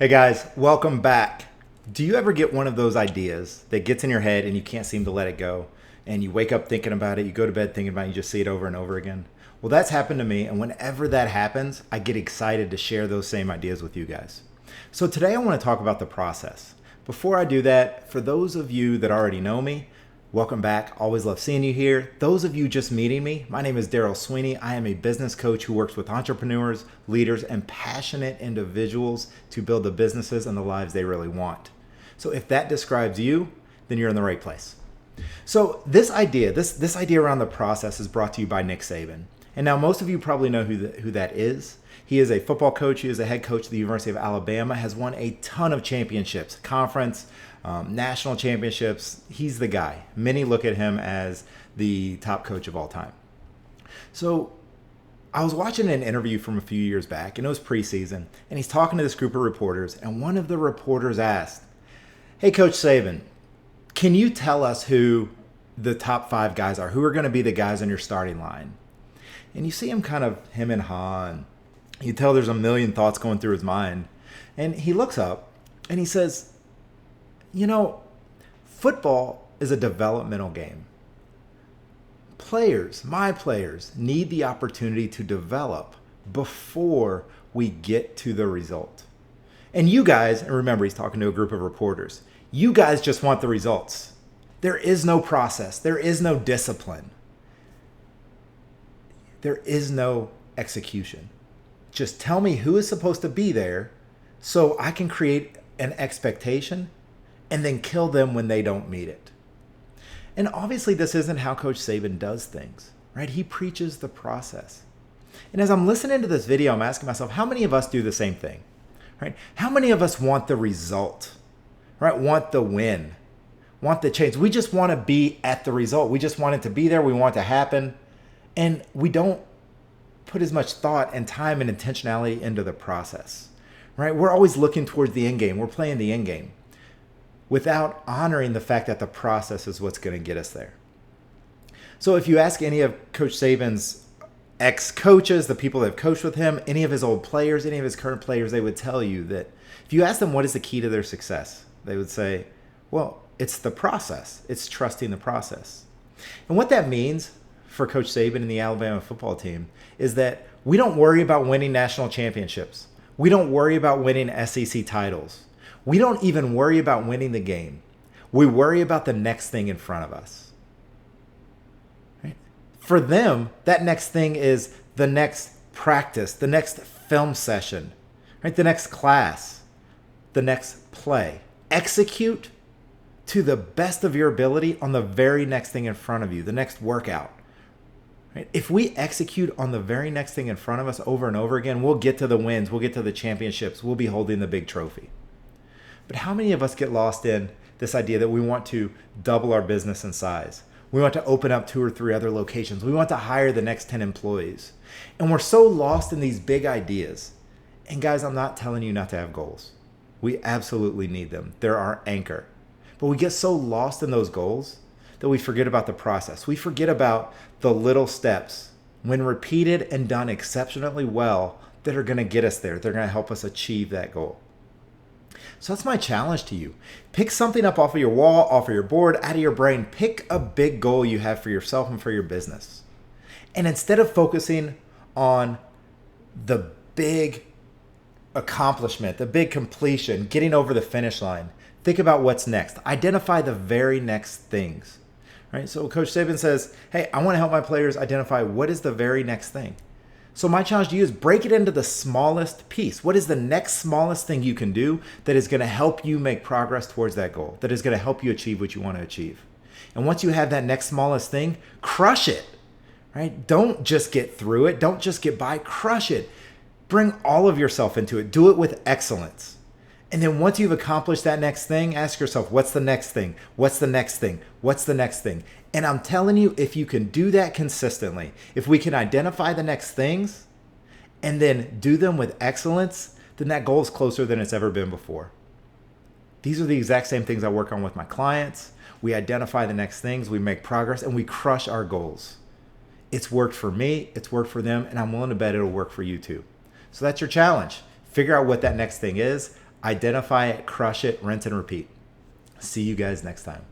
Hey guys, welcome back. Do you ever get one of those ideas that gets in your head and you can't seem to let it go? And you wake up thinking about it, you go to bed thinking about it, you just see it over and over again? Well, that's happened to me, and whenever that happens, I get excited to share those same ideas with you guys. So today I want to talk about the process. Before I do that, for those of you that already know me, welcome back. Always love seeing you here. Those of you just meeting me, my name is Daryl Sweeney. I am a business coach who works with entrepreneurs, leaders, and passionate individuals to build the businesses and the lives they really want. So if that describes you, then you're in the right place. So this idea around the process is brought to you by Nick Saban. And now most of you probably know who that is. He is a football coach. He is a head coach at the University of Alabama, has won a ton of championships, conference, national championships. He's the guy. Many look at him as the top coach of all time. So I was watching an interview from a few years back, and it was preseason, and he's talking to this group of reporters, and one of the reporters asked, "Hey, Coach Saban, can you tell us who the top 5 guys are? Who are going to be the guys on your starting line?" And you see him kind of hem and haw, and you tell there's a million thoughts going through his mind. And he looks up and he says, football is a developmental game. My players, need the opportunity to develop before we get to the result. And you guys, and remember, he's talking to a group of reporters, you guys just want the results. There is no process. There is no discipline. There is no execution. Just tell me who is supposed to be there so I can create an expectation and then kill them when they don't meet it. And obviously this isn't how Coach Saban does things, right? He preaches the process. And as I'm listening to this video, I'm asking myself, how many of us do the same thing, right? How many of us want the result, right? Want the win, want the change. We just want to be at the result. We just want it to be there. We want it to happen. And we don't put as much thought and time and intentionality into the process, right? We're always looking towards the end game. We're playing the end game without honoring the fact that the process is what's going to get us there. So if you ask any of Coach Saban's ex-coaches, the people that have coached with him, any of his old players, any of his current players, they would tell you that if you ask them what is the key to their success, they would say, well, it's the process. It's trusting the process. And what that means for Coach Saban and the Alabama football team is that we don't worry about winning national championships. We don't worry about winning SEC titles. We don't even worry about winning the game. We worry about the next thing in front of us. Right? For them, that next thing is the next practice, the next film session, right? The next class, the next play. Execute to the best of your ability on the very next thing in front of you, the next workout. Right? If we execute on the very next thing in front of us over and over again, we'll get to the wins, we'll get to the championships, we'll be holding the big trophy. But how many of us get lost in this idea that we want to double our business in size? We want to open up 2 or 3 other locations. We want to hire the next 10 employees. And we're so lost in these big ideas. And guys, I'm not telling you not to have goals. We absolutely need them. They're our anchor. But we get so lost in those goals that we forget about the process. We forget about the little steps, when repeated and done exceptionally well, that are going to get us there. They're going to help us achieve that goal. So that's my challenge to you. Pick something up off of your wall, off of your board, out of your brain. Pick a big goal you have for yourself and for your business. And instead of focusing on the big accomplishment, the big completion, getting over the finish line, think about what's next. Identify the very next things. Right? So Coach Saban says, hey, I want to help my players identify what is the very next thing. So my challenge to you is break it into the smallest piece. What is the next smallest thing you can do that is going to help you make progress towards that goal, that is going to help you achieve what you want to achieve? And once you have that next smallest thing, crush it. Right? Don't just get through it. Don't just get by. Crush it. Bring all of yourself into it. Do it with excellence. And then once you've accomplished that next thing, ask yourself, what's the next thing? What's the next thing? What's the next thing? And I'm telling you, if you can do that consistently, if we can identify the next things and then do them with excellence, then that goal is closer than it's ever been before. These are the exact same things I work on with my clients. We identify the next things, we make progress, and we crush our goals. It's worked for me, it's worked for them, and I'm willing to bet it'll work for you too. So that's your challenge. Figure out what that next thing is. Identify it, crush it, rinse and repeat. See you guys next time.